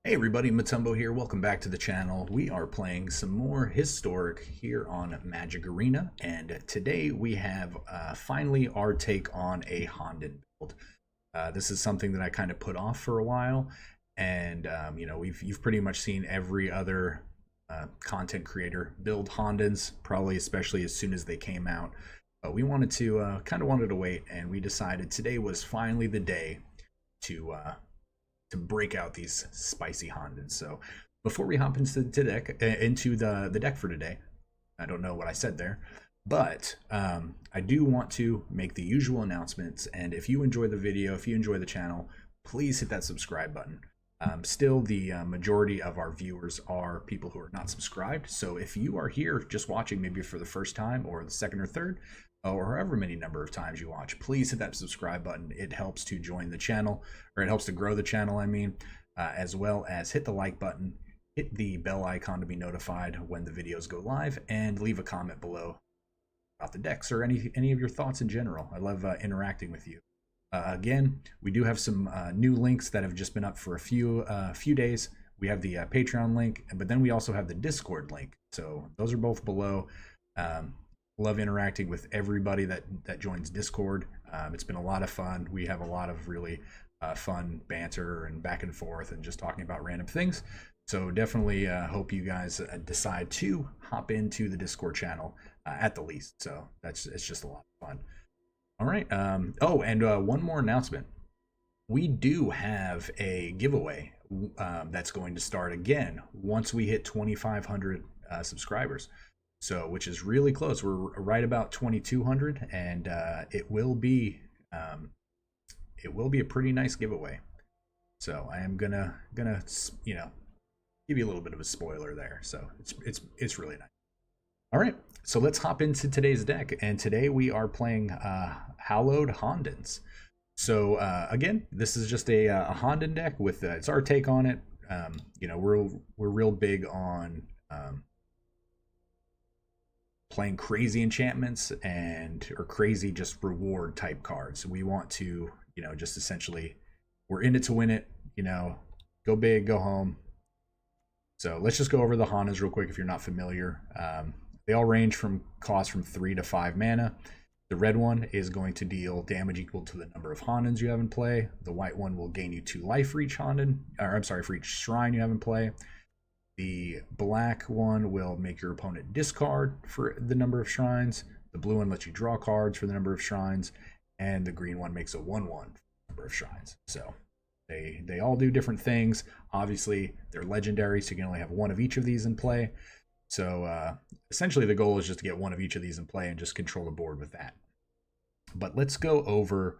Hey everybody, Matumbo here. Welcome back to the channel. We are playing some more Historic here on Magic Arena, and today we have finally our take on a Honden build. This is something that I kind of put off for a while, and you've pretty much seen every other content creator build Hondens, probably especially as soon as they came out. But we wanted to wanted to wait, and we decided today was finally the day to break out these spicy Hondens. So before we hop into the deck for today, I don't know what I said there, but I do want to make the usual announcements. And if you enjoy the video, if you enjoy the channel, please hit that subscribe button. Still, the majority of our viewers are people who are not subscribed. So if you are here just watching maybe for the first time or the second or third, or however many number of times you watch, please hit that subscribe button. It helps to join the channel, or it helps to grow the channel, I mean, as well as hit the like button, hit the bell icon to be notified when the videos go live, and leave a comment below about the decks or any of your thoughts in general. I love interacting with you. Again, we do have some new links that have just been up for a few days. We have the Patreon link, but then we also have the Discord link. So those are both below. Love interacting with everybody that joins Discord. It's been a lot of fun. We have a lot of really fun banter and back and forth and just talking about random things. So definitely hope you guys decide to hop into the Discord channel at the least. So it's just a lot of fun. All right. Oh, and one more announcement. We do have a giveaway that's going to start again once we hit 2,500 subscribers. So, which is really close. We're right about 2,200, and it will be a pretty nice giveaway. So I am gonna give you a little bit of a spoiler there. So it's really nice. All right, so let's hop into today's deck, and today we are playing Hallowed Hondens. So again, this is just a Honden deck with it's our take on it. We're real big on playing crazy enchantments or crazy just reward type cards. We want to, just essentially, we're in it to win it, go big, go home. So let's just go over the Hondens real quick if you're not familiar. They all range from cost from 3 to 5 mana. The red one is going to deal damage equal to the number of Hondens you have in play. The white one will gain you 2 life for each for each shrine you have in play. The black one will make your opponent discard for the number of shrines. The blue one lets you draw cards for the number of shrines. And the green one makes a 1/1 for the number of shrines. So they all do different things. Obviously, they're legendary, so you can only have one of each of these in play. So essentially the goal is just to get one of each of these in play and just control the board with that. But let's go over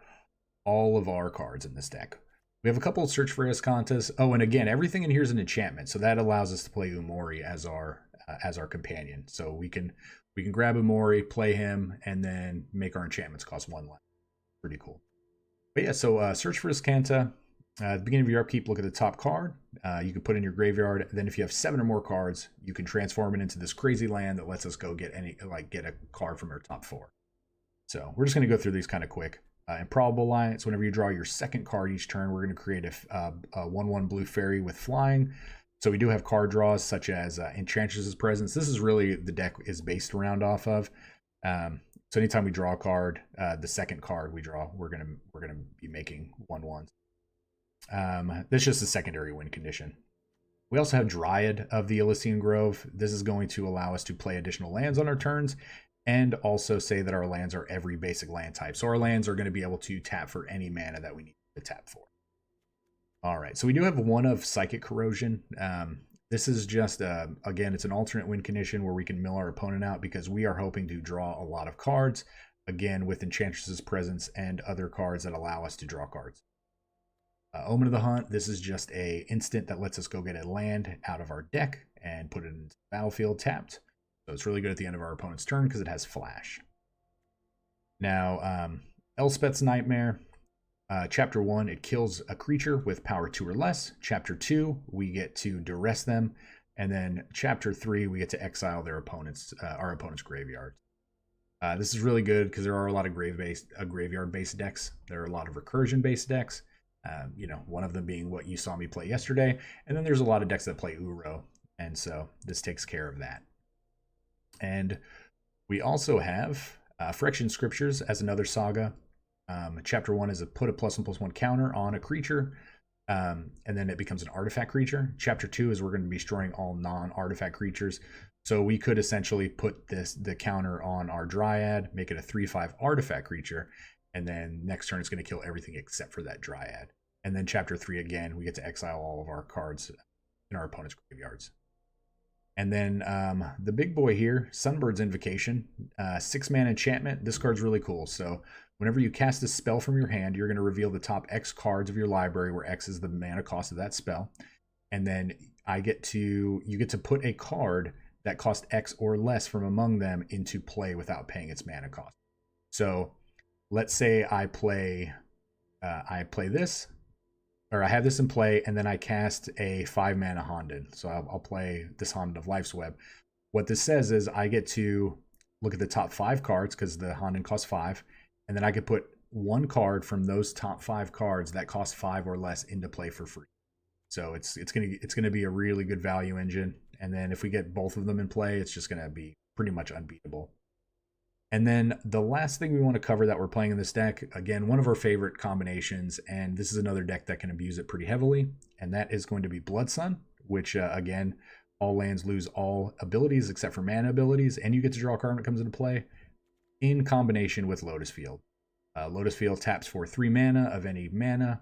all of our cards in this deck. We have a couple of search for us contests. Oh, and again, everything in here is an enchantment, so that allows us to play Umori as our companion. So we can grab Umori, play him, and then make our enchantments cost 1 life. Pretty cool. But yeah, so search for Iskanta. At the beginning of your upkeep, look at the top card. You can put in your graveyard. Then if you have 7 or more cards, you can transform it into this crazy land that lets us go get a card from our top 4. So we're just going to go through these kind of quick. Improbable Alliance, whenever you draw your second card each turn, we're going to create a 1/1 blue fairy with flying. So we do have card draws such as Enchantress's Presence. This is really the deck is based around off of. So anytime we draw a card, the second card we draw, we're gonna be making 1/1s. That's just a secondary win condition. We also have Dryad of the Ilysian Grove. This is going to allow us to play additional lands on our turns, and also say that our lands are every basic land type. So our lands are going to be able to tap for any mana that we need to tap for. All right, so we do have one of Psychic Corrosion. This is just, again, it's an alternate win condition where we can mill our opponent out because we are hoping to draw a lot of cards, again, with Enchantress's Presence and other cards that allow us to draw cards. Omen of the Hunt, this is just a instant that lets us go get a land out of our deck and put it into the battlefield tapped. So it's really good at the end of our opponent's turn because it has flash. Now, Elspeth's Nightmare. Chapter 1, it kills a creature with power 2 or less. Chapter 2, we get to duress them. And then Chapter 3, we get to exile our opponent's graveyard. This is really good because there are a lot of graveyard-based decks. There are a lot of recursion-based decks. You know, one of them being what you saw me play yesterday, and then there's a lot of decks that play Uro, and so this takes care of that. And we also have Phyrexian Scriptures as another saga. Chapter 1 is a put a +1/+1 counter on a creature, and then it becomes an artifact creature. Chapter 2 is we're going to be destroying all non-artifact creatures. So we could essentially put the counter on our Dryad, make it a 3/5 artifact creature, and then next turn it's going to kill everything except for that Dryad. And then Chapter 3, again, we get to exile all of our cards in our opponent's graveyards. And then the big boy here, Sunbird's Invocation, 6-mana enchantment. This card's really cool. So whenever you cast a spell from your hand, you're going to reveal the top X cards of your library, where X is the mana cost of that spell. And then you get to put a card that costs X or less from among them into play without paying its mana cost. So let's say I play this, or I have this in play, and then I cast a 5-mana Honden. So I'll play this Honden of Life's Web. What this says is I get to look at the top 5 cards, because the Honden costs 5, and then I could put one card from those top 5 cards that cost 5 or less into play for free. So it's gonna be a really good value engine. And then if we get both of them in play, it's just gonna be pretty much unbeatable. And then the last thing we want to cover that we're playing in this deck, again, one of our favorite combinations, and this is another deck that can abuse it pretty heavily, and that is going to be Blood Sun, which, again, all lands lose all abilities except for mana abilities, and you get to draw a card when it comes into play, in combination with Lotus Field. Lotus Field taps for 3 mana of any mana,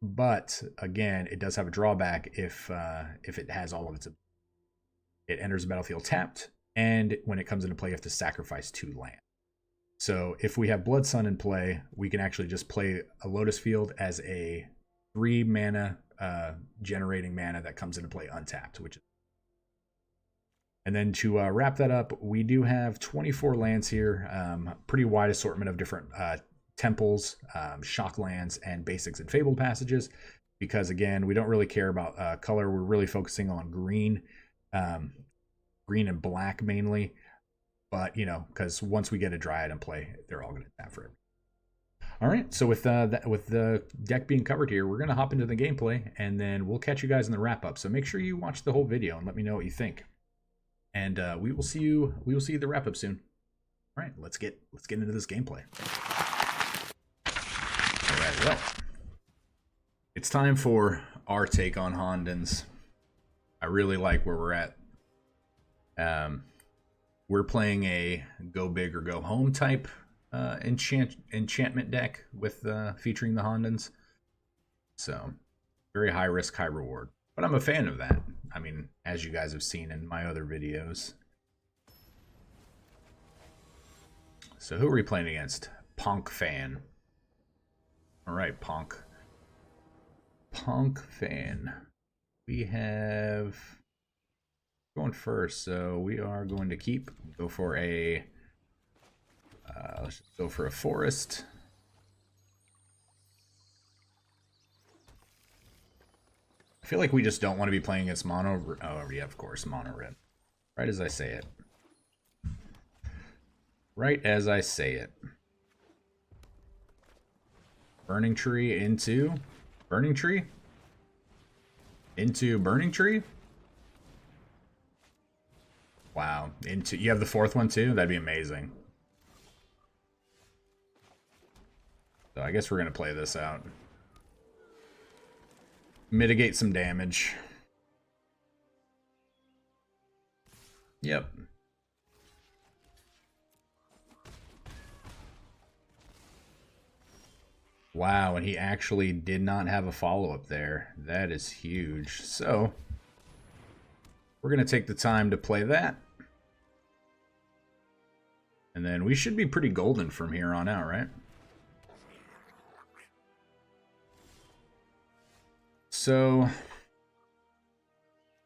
but, again, it does have a drawback if it has all of its abilities. It enters the battlefield tapped, and when it comes into play, you have to sacrifice 2 land. So if we have Blood Sun in play, we can actually just play a Lotus Field as a 3 mana generating mana that comes into play untapped, which is. And then to wrap that up, we do have 24 lands here, pretty wide assortment of different temples, shock lands, and basics and fabled passages, because again, we don't really care about color. We're really focusing on green. Green and black mainly, but you know, because once we get a Dryad in play, they're all going to tap for it. All right, so with the deck being covered here, we're going to hop into the gameplay, and then we'll catch you guys in the wrap up. So make sure you watch the whole video and let me know what you think. And we will see you the wrap up soon. All right, let's get into this gameplay. All right, well, it's time for our take on Hondens. I really like where we're at. We're playing a go big or go home type enchantment deck with featuring the Hondens. So very high risk, high reward. But I'm a fan of that. I mean, as you guys have seen in my other videos. So who are we playing against? Punk Fan. All right, Punk. Punk Fan. We have going first, so we are going to go for a let's just go for a forest. I feel like we just don't want to be playing against mono. Oh yeah, of course, mono red. Right as I say it. Right as I say it. Burning Tree into Burning Tree into Burning Tree. Wow, you have the 4th one too? That'd be amazing. So I guess we're gonna play this out. Mitigate some damage. Yep. Wow, and he actually did not have a follow-up there. That is huge. So we're gonna take the time to play that. And then we should be pretty golden from here on out, right? So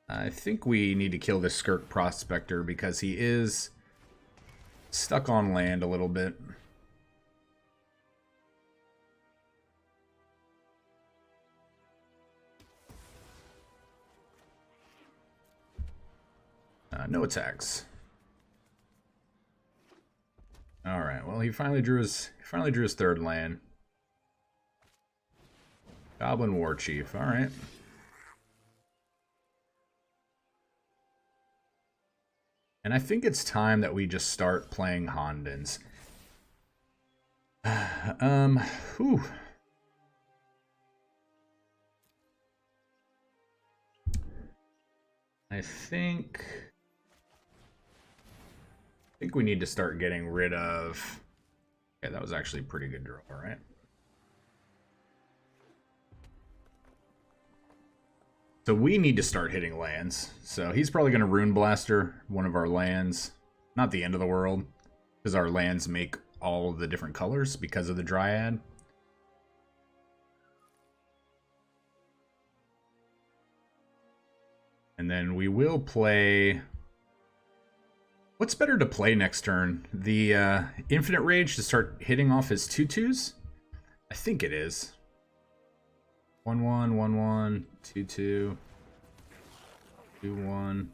I think we need to kill this Skirk Prospector because he is stuck on land a little bit. No attacks. All right. Well, he finally drew his 3rd land. Goblin War Chief, alright. And I think it's time that we just start playing Hondens. Whew. I think we need to start getting rid of... Yeah, that was actually a pretty good draw, right? So we need to start hitting lands. So he's probably going to Rune Blaster one of our lands. Not the end of the world, because our lands make all the different colors because of the Dryad. And then we will play... What's better to play next turn? The Infinite Rage to start hitting off his 2/2s? I think it is. 1/1, 1/1, 2/2, 2/1.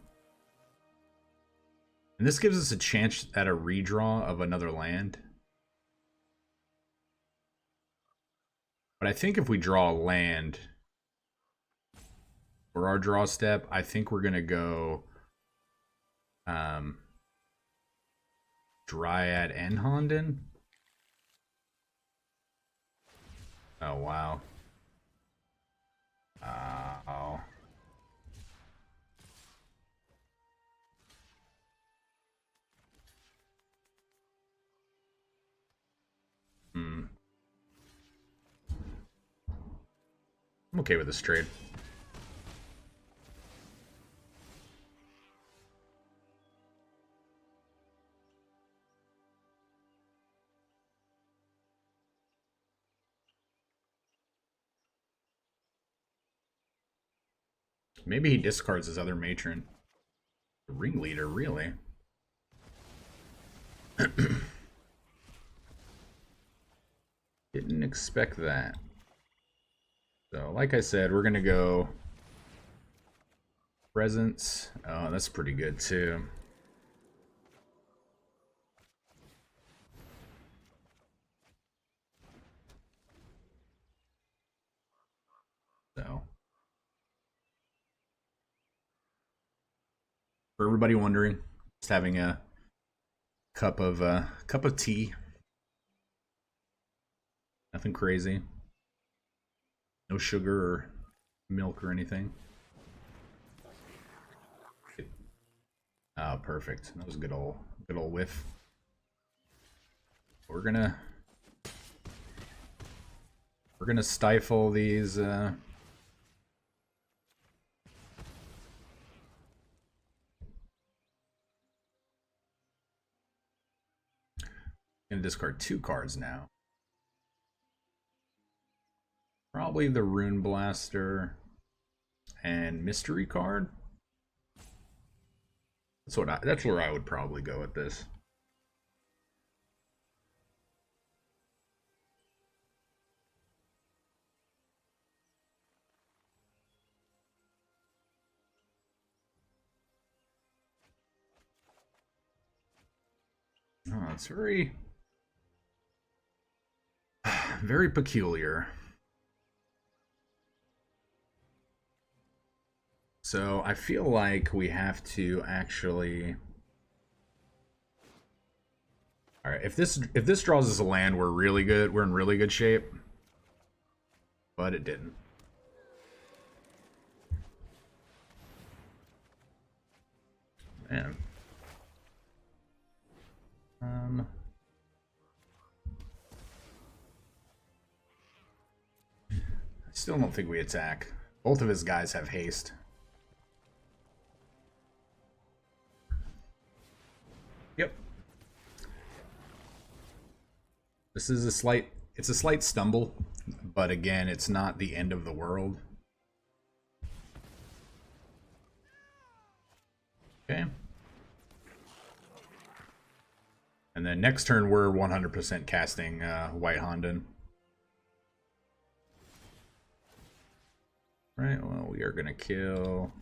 And this gives us a chance at a redraw of another land. But I think if we draw a land for our draw step, I think we're going to go Dryad and Honden. Oh, wow. Oh. I'm okay with this trade. Maybe he discards his other matron. The ringleader, really? Didn't expect that. So, like I said, we're gonna go Presence. Oh, that's pretty good too. So, for everybody wondering, just having a cup of tea. Nothing crazy. No sugar or milk or anything. Oh, perfect. That was a good old whiff. We're gonna stifle these gonna discard 2 cards now. Probably the Rune Blaster and Mystery card. That's where I would probably go with this. Oh, it's very peculiar. So I feel like we have to actually... Alright, if this draws us a land, we're really good. We're in really good shape. But it didn't. Man. I still don't think we attack. Both of his guys have haste. Yep. This is a slight stumble, but again, it's not the end of the world. Okay. And then next turn, we're 100% casting White Honden. Right, well, we are going to kill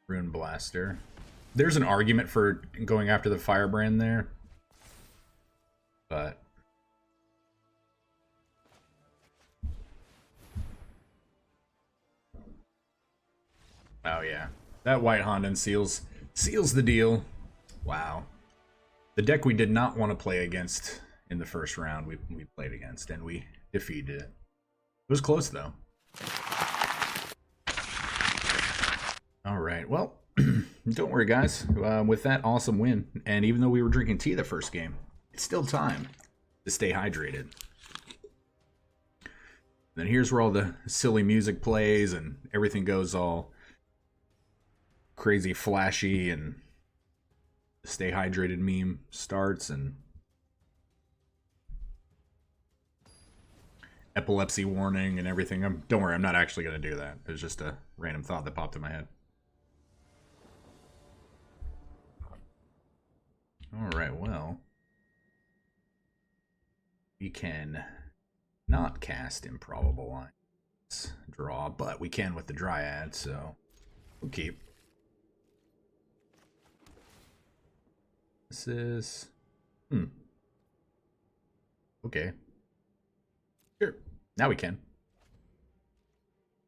Rune Blaster. There's an argument for going after the Firebrand there. But Oh yeah, that white Honden seals the deal. Wow. The deck we did not want to play against in the first round, we played against, and we defeated it. It was close, though. All right, well, don't worry, guys. With that awesome win, and even though we were drinking tea the first game, it's still time to stay hydrated. Then here's where all the silly music plays and everything goes all crazy flashy, and the stay hydrated meme starts, and epilepsy warning and everything. Don't worry, I'm not actually going to do that. It was just a random thought that popped in my head. Alright, well, we can not cast Improbable Lines draw, but we can with the Dryad, so we'll keep. This is... Okay. Sure. Now we can.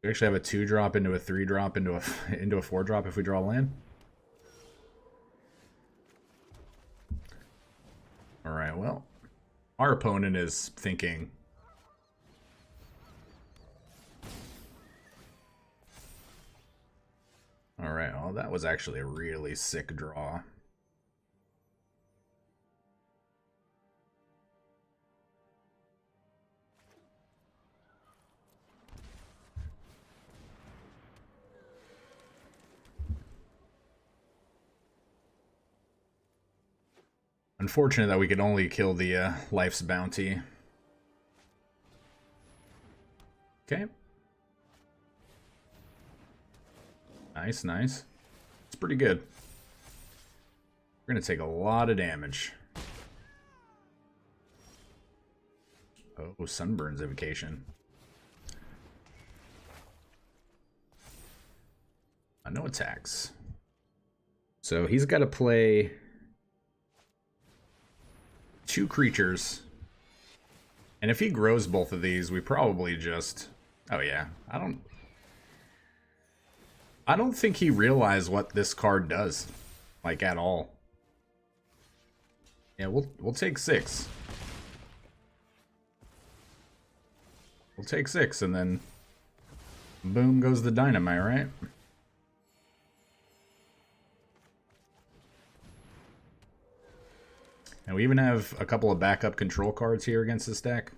We actually have a 2-drop into a 3-drop into a 4-drop if we draw land. Alright, well, our opponent is thinking... Alright, well, that was actually a really sick draw. Unfortunate that we could only kill the Life's Bounty. Okay. Nice, nice. It's pretty good. We're going to take a lot of damage. Oh, Sunbird's Invocation. No attacks. So he's got to play 2 creatures. And if he grows both of these, we probably just... Oh yeah, I don't think he realized what this card does, like, at all. Yeah, we'll take 6. We'll take 6, and then boom goes the dynamite, right? And we even have a couple of backup control cards here against this deck.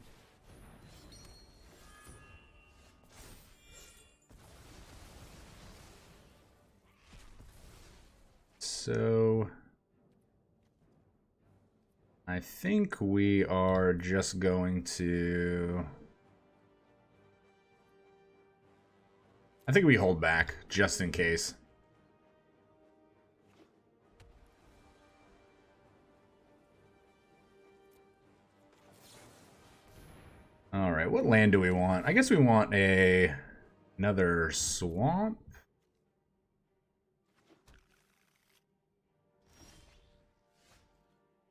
So I think we are just going to... I think we hold back just in case. All right, what land do we want? I guess we want another swamp.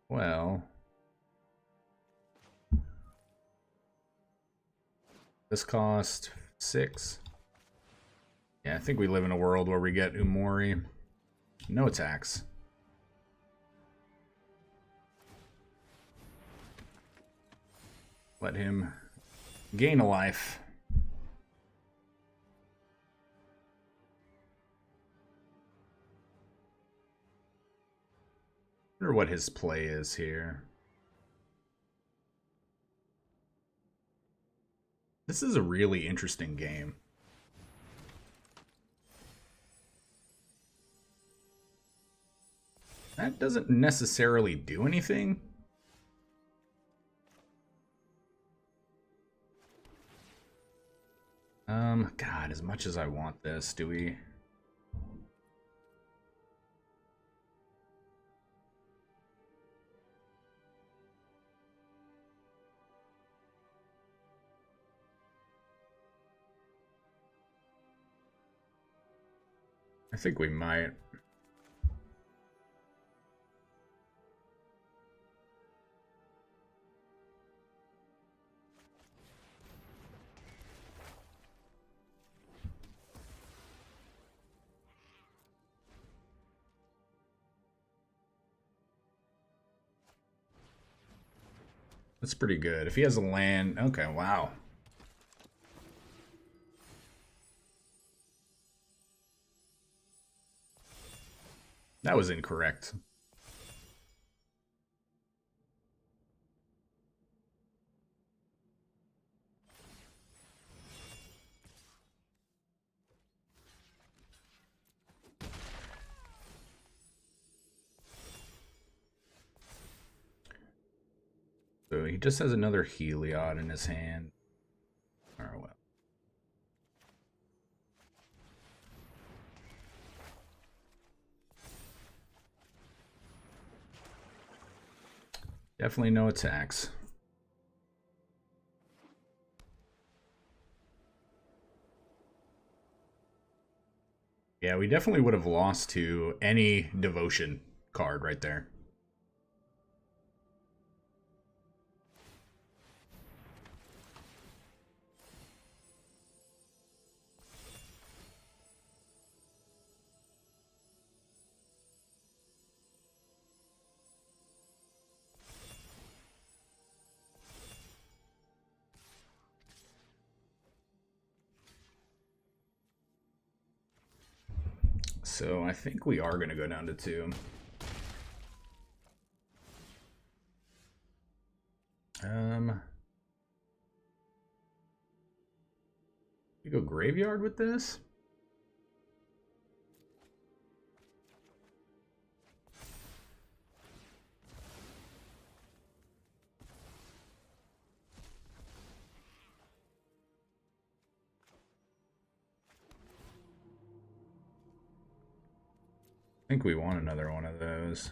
Well, this cost 6. Yeah, I think we live in a world where we get Umori. No attacks. Let him gain a life. I wonder what his play is here. This is a really interesting game. That doesn't necessarily do anything. God, as much as I want this, do we... I think we might. That's pretty good. If he has a land... Okay, wow. That was incorrect. So he just has another Heliod in his hand. Oh, well. Definitely no attacks. Yeah, we definitely would have lost to any devotion card right there. So I think we are going to go down to 2. We go graveyard with this? I think we want another one of those.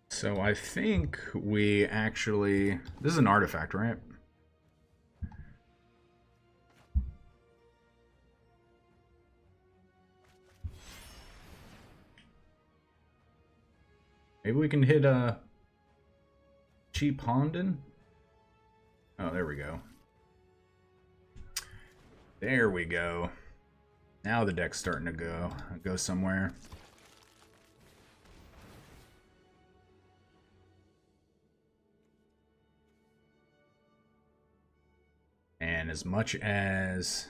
So I think we actually... This is an artifact, right? Maybe we can hit a cheap Honden? Oh, there we go. There we go. Now the deck's starting to go somewhere. And as much as...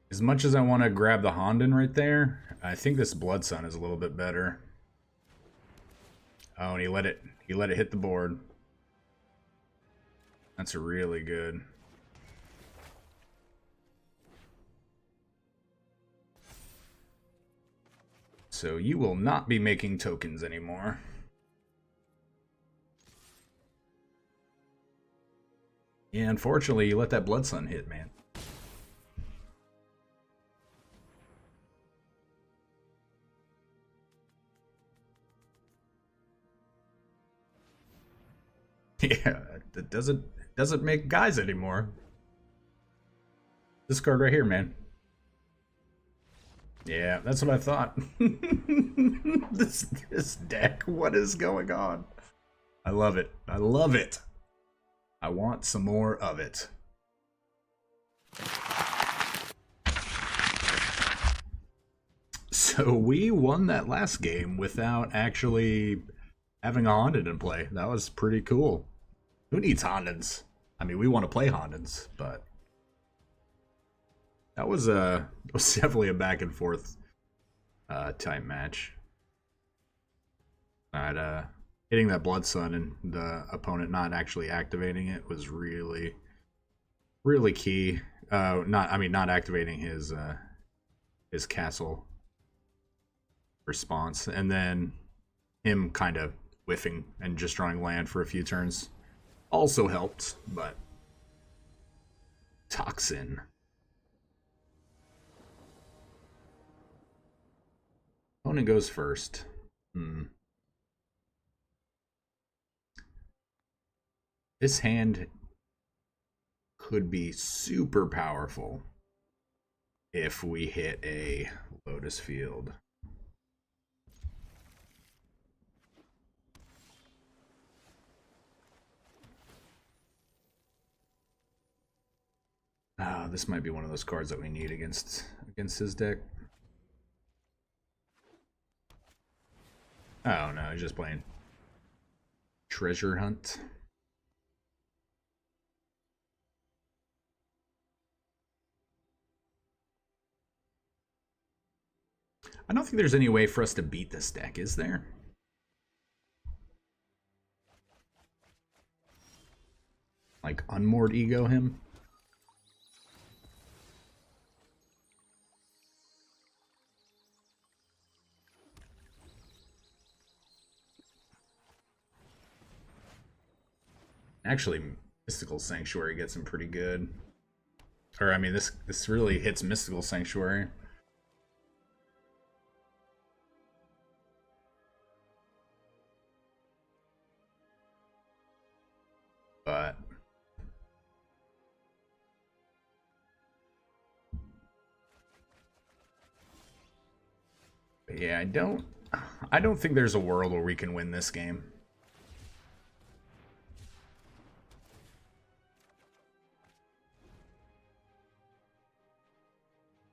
As much as I want to grab the Honden right there, I think this Blood Sun is a little bit better. Oh, and he let it hit the board. That's really good. So you will not be making tokens anymore. Yeah, unfortunately, you let that Blood Sun hit, man. Yeah, it doesn't make guys anymore. This card right here, man. Yeah, that's what I thought. This deck, what is going on? I love it. I love it. I want some more of it. So we won that last game without actually having a Honden in play. That was pretty cool. Who needs Hondens? I mean, we want to play Hondens, but that was definitely a back and forth type match. But hitting that Blood Sun and the opponent not actually activating it was really key. Not activating his castle response, and then him kind of whiffing and just drawing land for a few turns also helped, but Toxin. Opponent goes first. This hand could be super powerful if we hit a Lotus field. This might be one of those cards that we need against his deck. Oh no, he's just playing Treasure Hunt. I don't think there's any way for us to beat this deck, is there? Like unmoored ego him? Actually, Mystical Sanctuary gets him pretty good. Or, I mean, this really hits Mystical Sanctuary. But yeah, I don't think there's a world where we can win this game.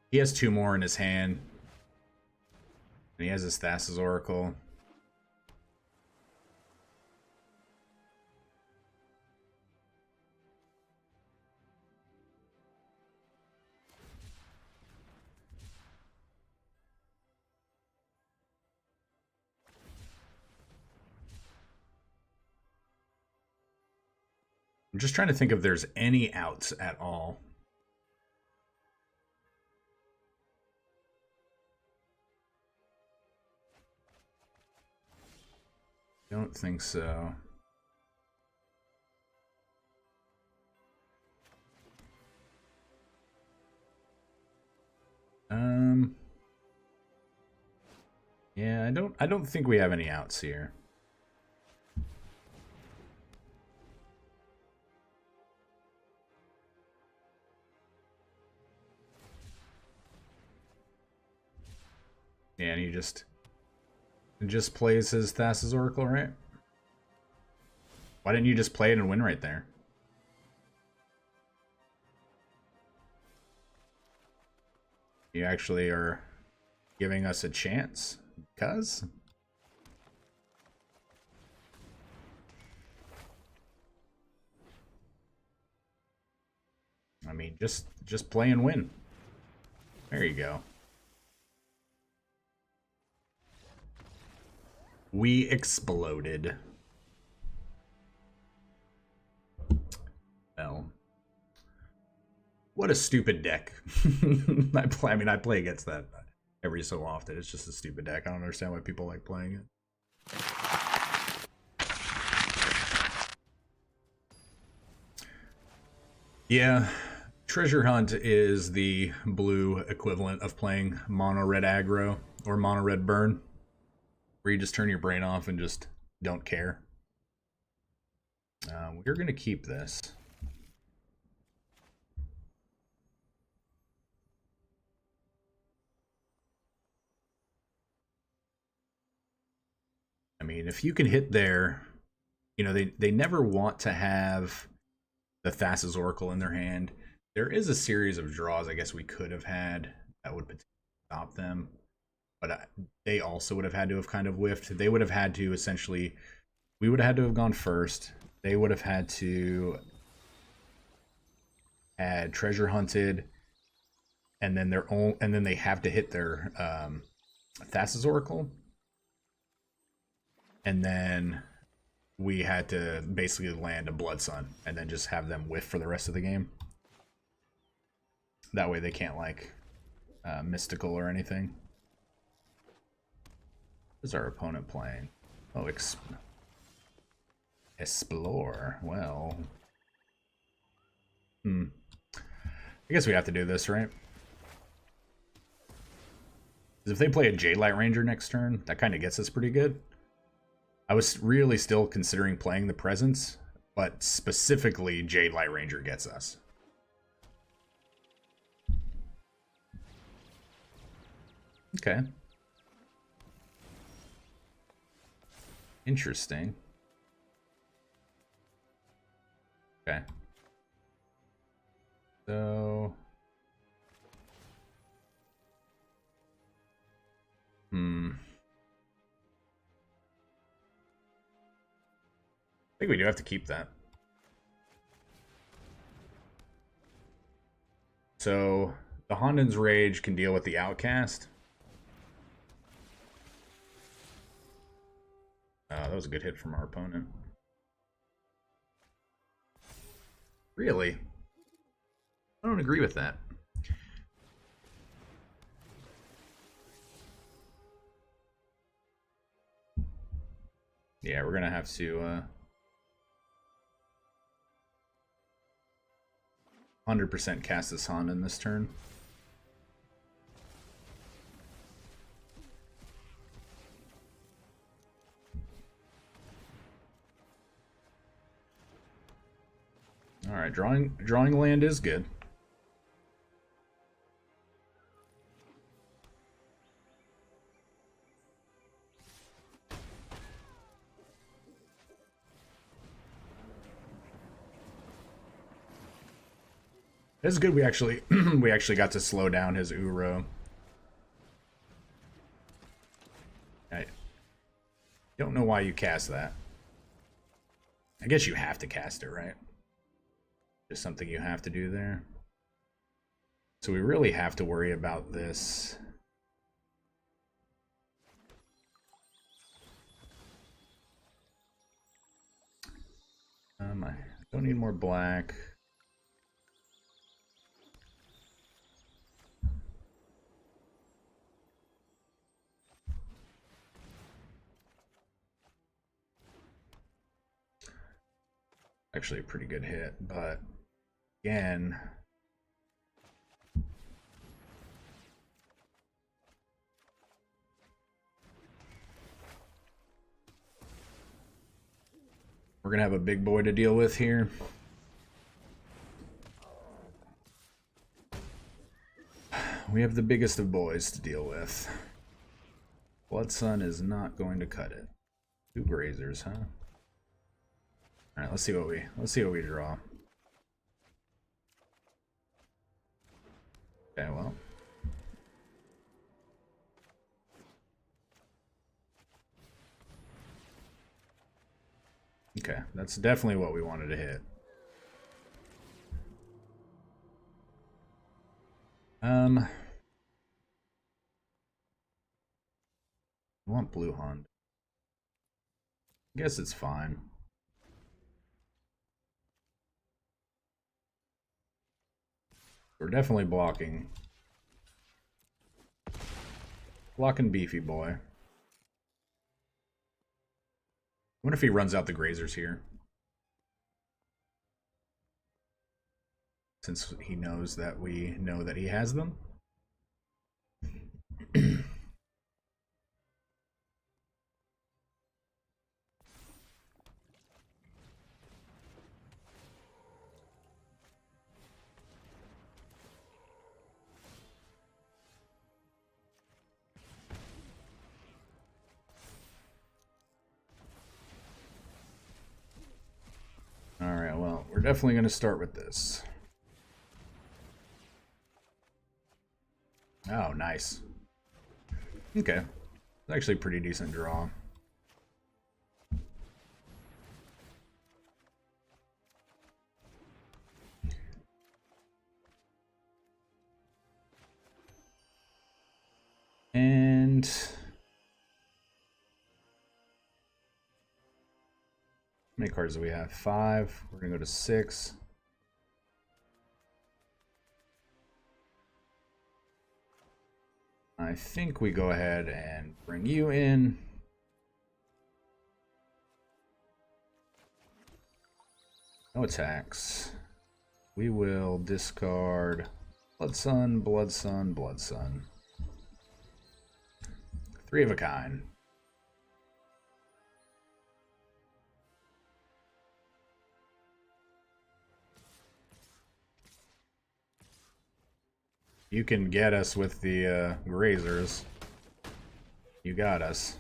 He has 2 more in his hand. And he has his Thassa's Oracle. I'm just trying to think if there's any outs at all. Don't think so. Yeah, I don't think we have any outs here. Yeah, and he just plays his Thassa's Oracle, right? Why didn't you just play it and win right there? You actually are giving us a chance, because I mean, just play and win. There you go. We exploded. Well, what a stupid deck. I play against that every so often. It's just a stupid deck. I don't understand why people like playing it. Yeah, Treasure Hunt is the blue equivalent of playing mono red aggro or mono red burn, where you just turn your brain off and just don't care. We're going to keep this. I mean, if you can hit there, you know, they never want to have the Thassa's Oracle in their hand. There is a series of draws I guess we could have had that would potentially stop them. But they also would have had to have kind of whiffed. They would have had to essentially, we would have had to have gone first. They would have had to add Treasure Hunted, and then they have to hit their Thassa's Oracle, and then we had to basically land a Blood Sun and then just have them whiff for the rest of the game. That way they can't like mystical or anything. What is our opponent playing? Oh, explore. Well, I guess we have to do this, right? Because if they play a Jade Light Ranger next turn, that kind of gets us pretty good. I was really still considering playing the Presence, but specifically Jade Light Ranger gets us. Okay. Interesting. Okay. So... I think we do have to keep that. So, the Honden's Rage can deal with the Outcast. That was a good hit from our opponent. Really? I don't agree with that. Yeah, we're going to have to... 100% cast this Honden this turn. All right, drawing land is good. It's good we actually we actually got to slow down his Uro. I don't know why you cast that. I guess you have to cast it, right? Just something you have to do there. So we really have to worry about this. I don't need more black. Actually a pretty good hit, but again, we're gonna have a big boy to deal with here. We have the biggest of boys to deal with. Blood Sun is not going to cut it. 2 grazers, huh? All right, let's see what we draw. Okay, well. Okay, that's definitely what we wanted to hit. I want blue Hond. I guess it's fine. We're definitely blocking. Blocking Beefy Boy. I wonder if he runs out the grazers here. Since he knows that we know that he has them. Alright, well, we're definitely going to start with this. Oh, nice. Okay. It's actually a pretty decent draw. And... how many cards do we have? 5. We're going to go to 6. I think we go ahead and bring you in. No attacks. We will discard Blood Sun, Blood Sun, Blood Sun. 3 of a kind. You can get us with the grazers. You got us.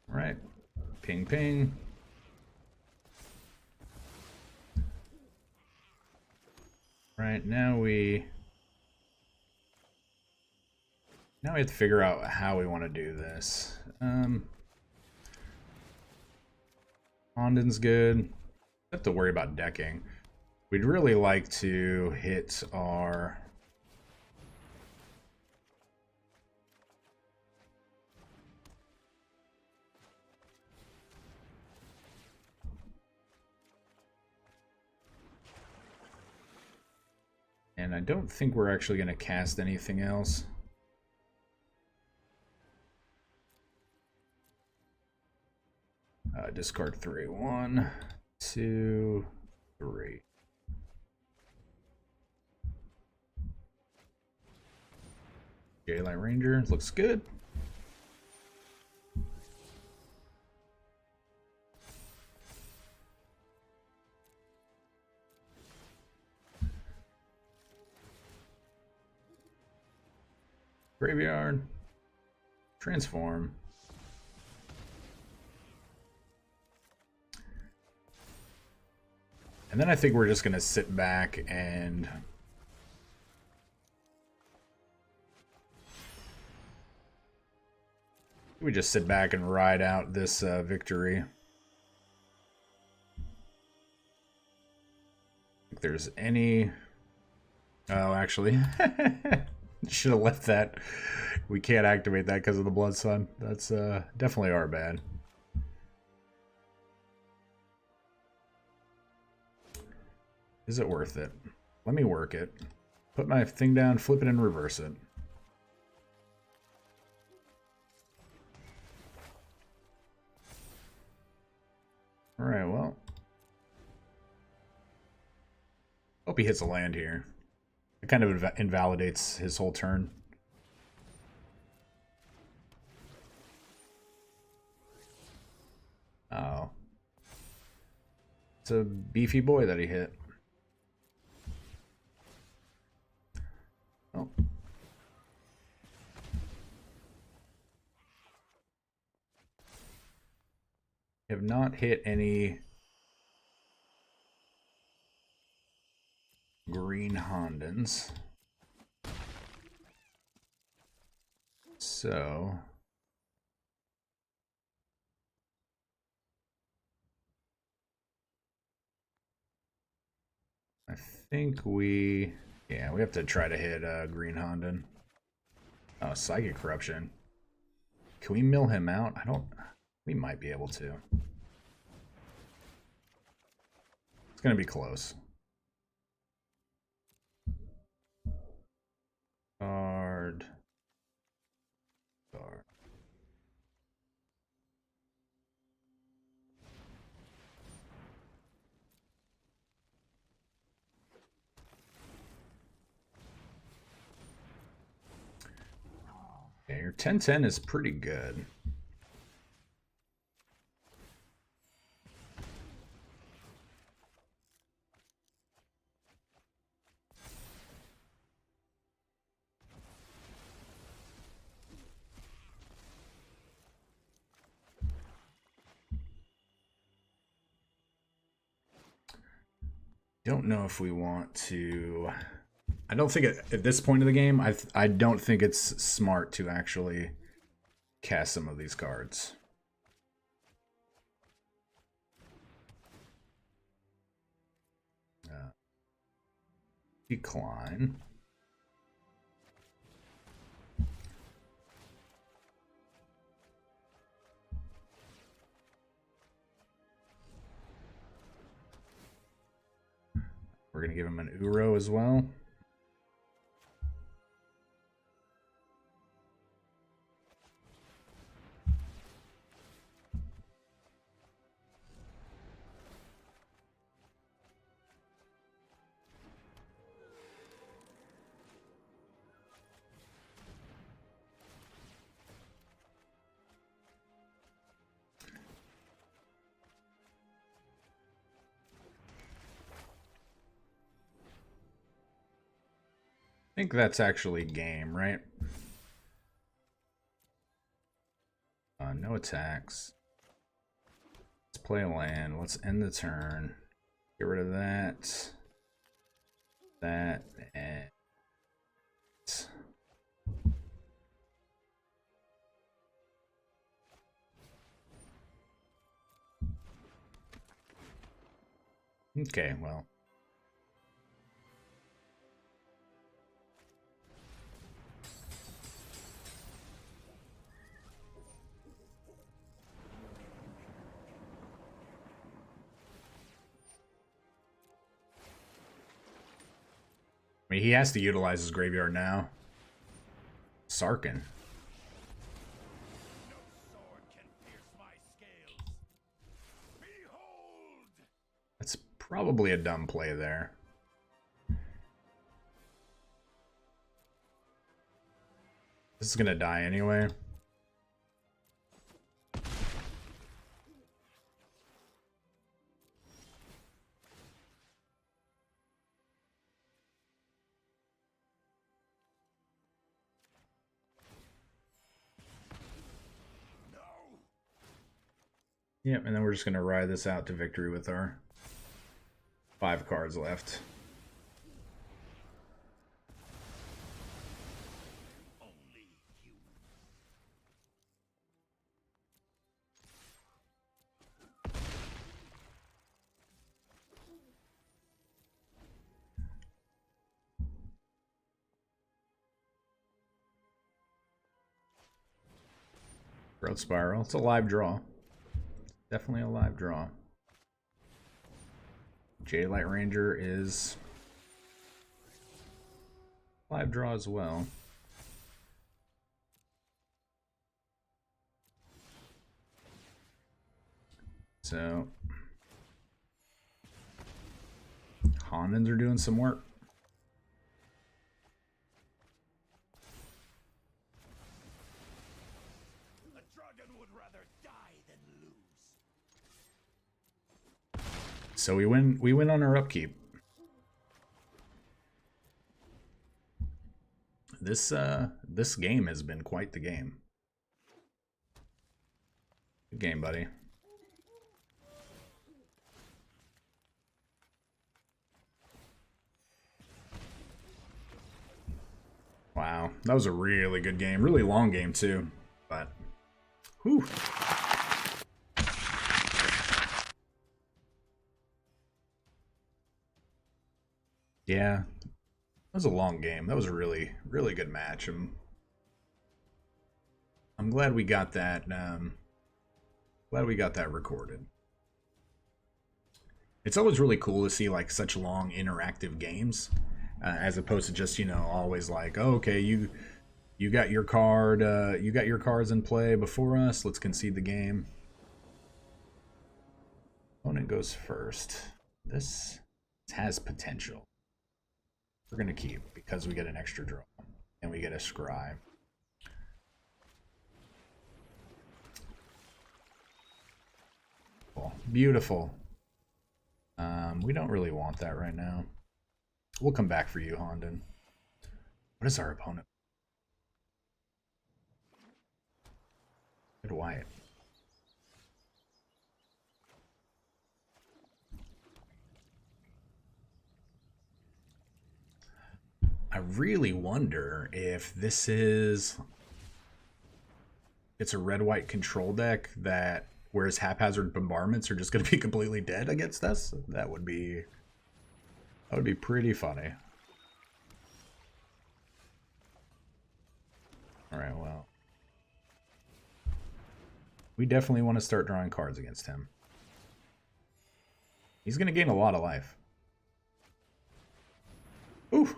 All right. Ping, ping. Right, now we have to figure out how we want to do this. Honden's good. Have to worry about decking. We'd really like to hit our and I don't think we're actually going to cast anything else. Discard 3. 1, 2, 3. Daylight Ranger looks good. Graveyard. Transform. And then I think we're just going to sit back and we just sit back and ride out this victory. If there's any... Oh, actually, should have left that. We can't activate that because of the Blood Sun. That's definitely our bad. Is it worth it? Let me work it. Put my thing down, flip it, and reverse it. Alright, well. Hope he hits a land here. It kind of invalidates his whole turn. Oh. It's a beefy boy that he hit. Oh. Have not hit any green Hondens. So I think we have to try to hit green Honden. Oh, Psychic Corruption. Can we mill him out? We might be able to. It's gonna be close. Guard. Okay, your 10/10 is pretty good. Don't know if we want to. I don't think at this point of the game, I don't think it's smart to actually cast some of these cards. Decline. We're going to give him an Uro as well. I think that's actually game, right? No attacks. Let's play a land. Let's end the turn. Get rid of that. That and... Okay, well. I mean, he has to utilize his graveyard now. Sarkin. That's probably a dumb play there. This is gonna die anyway. Yep, and then we're just gonna ride this out to victory with our 5 cards left. Growth Spiral. It's a live draw. Definitely a live draw. J-Light Ranger is live draw as well. So Hondens are doing some work. So we win on our upkeep. This game has been quite the game. Good game, buddy. Wow, that was a really good game. Really long game too, but whew. Yeah, that was a long game. That was a really, really good match. I'm glad we got that. Glad we got that recorded. It's always really cool to see like such long interactive games, as opposed to just, you know, always like, oh, okay, you got your card, you got your cards in play before us. Let's concede the game. Opponent goes first. This has potential. We're gonna keep because we get an extra draw and we get a scry. Beautiful. We don't really want that right now. We'll come back for you, Honden. What is our opponent? Good Wyatt. I really wonder if this is... It's a red-white control deck that... Whereas haphazard bombardments are just going to be completely dead against us. That would be pretty funny. All right, well, we definitely want to start drawing cards against him. He's going to gain a lot of life. Ooh,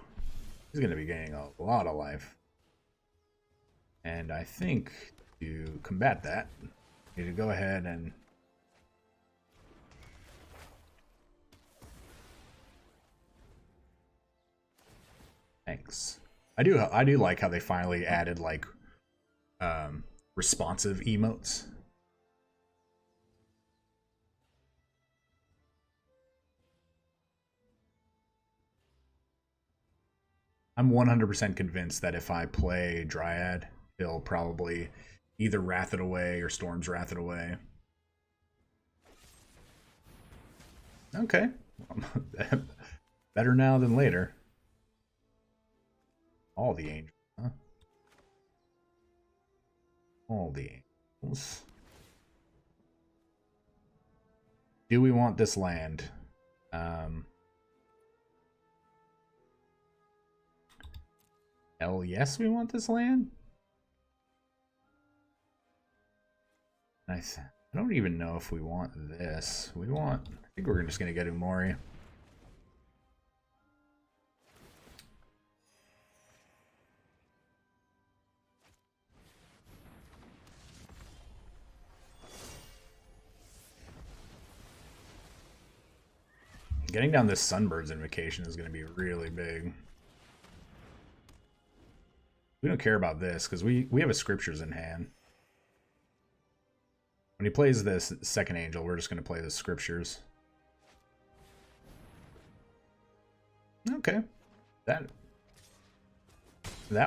he's going to be gaining a lot of life. And I think to combat that, you need to go ahead and thanks. I do like how they finally added like responsive emotes. I'm 100% convinced that if I play Dryad, he'll probably either Wrath It Away or Storm's Wrath It Away. Okay. Better now than later. All the angels, huh? All the angels. Do we want this land? Hell yes, we want this land. I don't even know if we want this. I think we're just gonna get Umori. Getting down this Sunbird's Invocation is gonna be really big. We don't care about this because we have a scriptures in hand. When he plays this second angel, we're just going to play the scriptures. Okay, that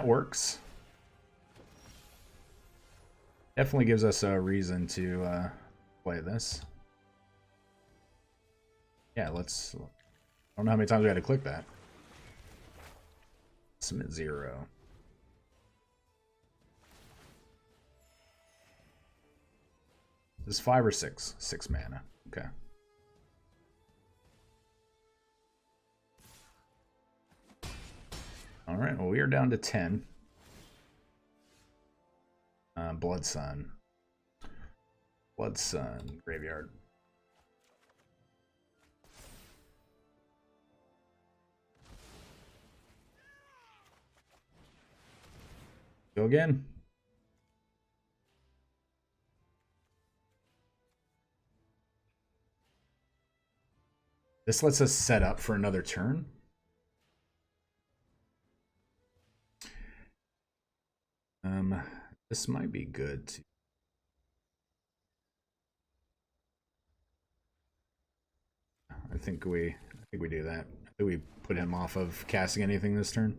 works. Definitely gives us a reason to play this. Yeah, let's. I don't know how many times we had to click that. Submit 0. This is 5 or 6? 6 mana. Okay. All right. Well, we are down to 10. Blood Sun. Blood Sun. Graveyard. Go again. This lets us set up for another turn. This might be good too. I think we do that. I think we put him off of casting anything this turn.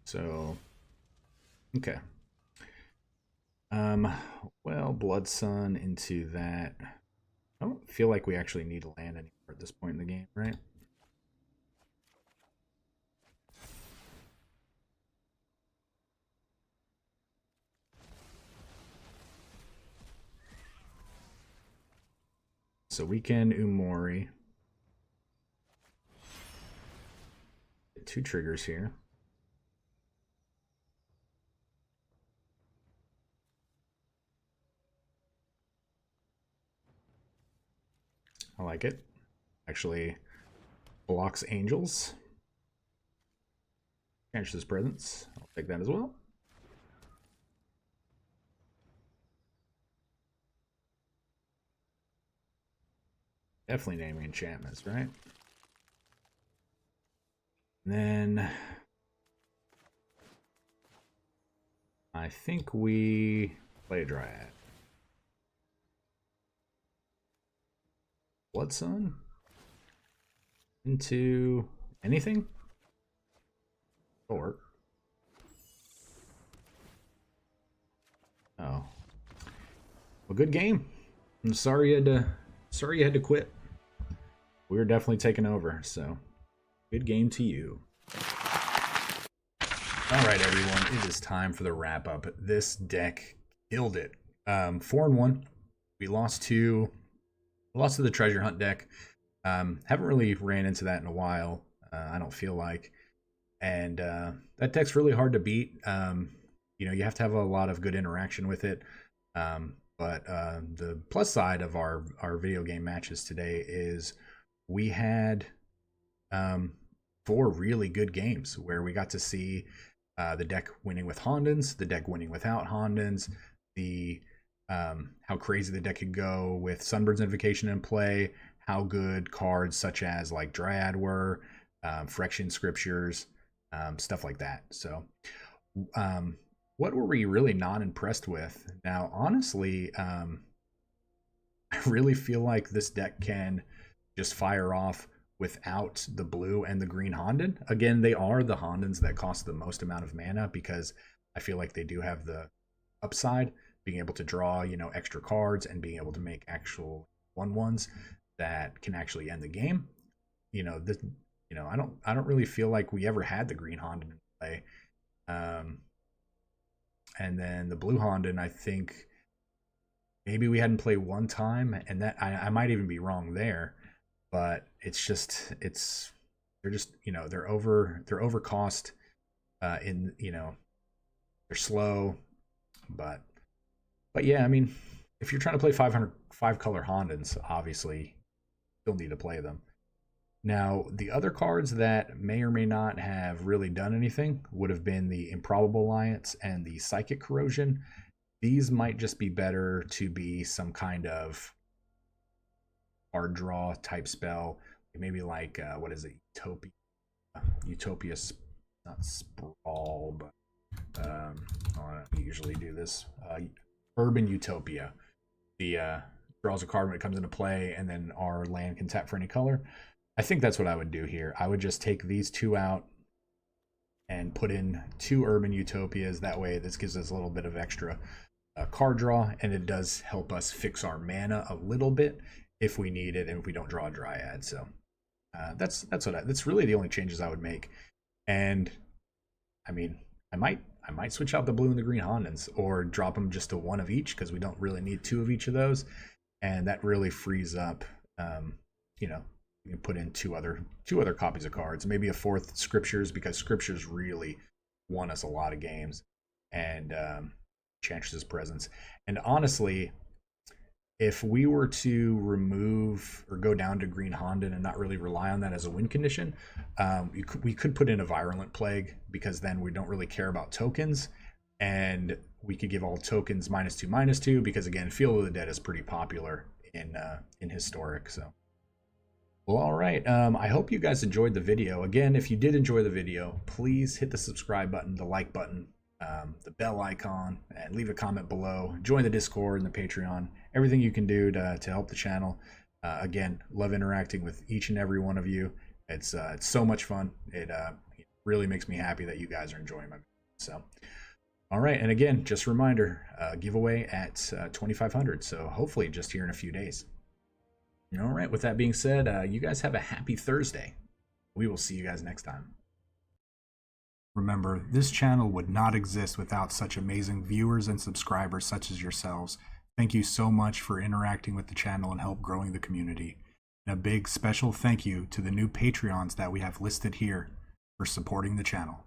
So, okay. Well, Blood Sun into that. I don't feel like we actually need to land anymore at this point in the game, right? So we can Umori. Get 2 triggers here. I like it. Actually blocks angels. Enchantress presence. I'll take that as well. Definitely naming enchantments, right? And then I think we play a Dryad. Blood Sun into anything? Or oh, well, good game. I'm sorry you had to quit. We were definitely taking over, so good game to you. All right, everyone, it is time for the wrap up. This deck killed it. 4-1. We lost to the treasure hunt deck. Haven't really ran into that in a while. I don't feel like, and that deck's really hard to beat. You know, you have to have a lot of good interaction with it. But the plus side of our video game matches today is we had 4 really good games where we got to see the deck winning with Hondens, the deck winning without Hondens, the how crazy the deck could go with Sunbird's Invocation in play, how good cards such as like Dryad were, Phyrexian Scriptures, stuff like that. So what were we really not impressed with? Now, honestly, I really feel like this deck can just fire off without the blue and the green Honden. Again, they are the Hondens that cost the most amount of mana because I feel like they do have the upside, being able to draw, you know, extra cards and being able to make actual 1/1s that can actually end the game. You know, I don't really feel like we ever had the green Honden in play. And then the blue Honden, I think maybe we hadn't played one time, and that I might even be wrong there, but they're just, you know, they're over cost, in, you know, they're slow, but yeah, I mean, if you're trying to play 5 color Hondens, obviously you still need to play them. Now, the other cards that may or may not have really done anything would have been the Improbable Alliance and the Psychic Corrosion. These might just be better to be some kind of card draw type spell, maybe like what is it, Utopia, not Sprawl, but I usually do this, Urban Utopia. The draws a card when it comes into play, and then our land can tap for any color. I think that's what I would do here. I would just take these 2 out and put in 2 Urban Utopias. That way this gives us a little bit of extra card draw, and it does help us fix our mana a little bit if we need it and if we don't draw a Dryad. So that's really the only changes I would make. And I mean, I might switch out the blue and the green Hondens, or drop them just to 1 of each, because we don't really need 2 of each of those, and that really frees up, you know, you can put in two other copies of cards, maybe a 4th Scriptures, because Scriptures really won us a lot of games, and Enchantress's Presence. And honestly, if we were to remove or go down to green Honden and not really rely on that as a win condition, we could put in a Virulent Plague, because then we don't really care about tokens, and we could give all tokens -2/-2, because again, Field of the Dead is pretty popular in Historic. So, well, all right. I hope you guys enjoyed the video. Again, if you did enjoy the video, please hit the subscribe button, the like button, the bell icon, and leave a comment below. Join the Discord and the Patreon. Everything you can do to help the channel. Again, love interacting with each and every one of you. It's so much fun. It really makes me happy that you guys are enjoying my videos. So, all right. And again, just a reminder, giveaway at 2,500. So hopefully just here in a few days. All right. With that being said, you guys have a happy Thursday. We will see you guys next time. Remember, this channel would not exist without such amazing viewers and subscribers such as yourselves. Thank you so much for interacting with the channel and help growing the community. And a big special thank you to the new Patreons that we have listed here for supporting the channel.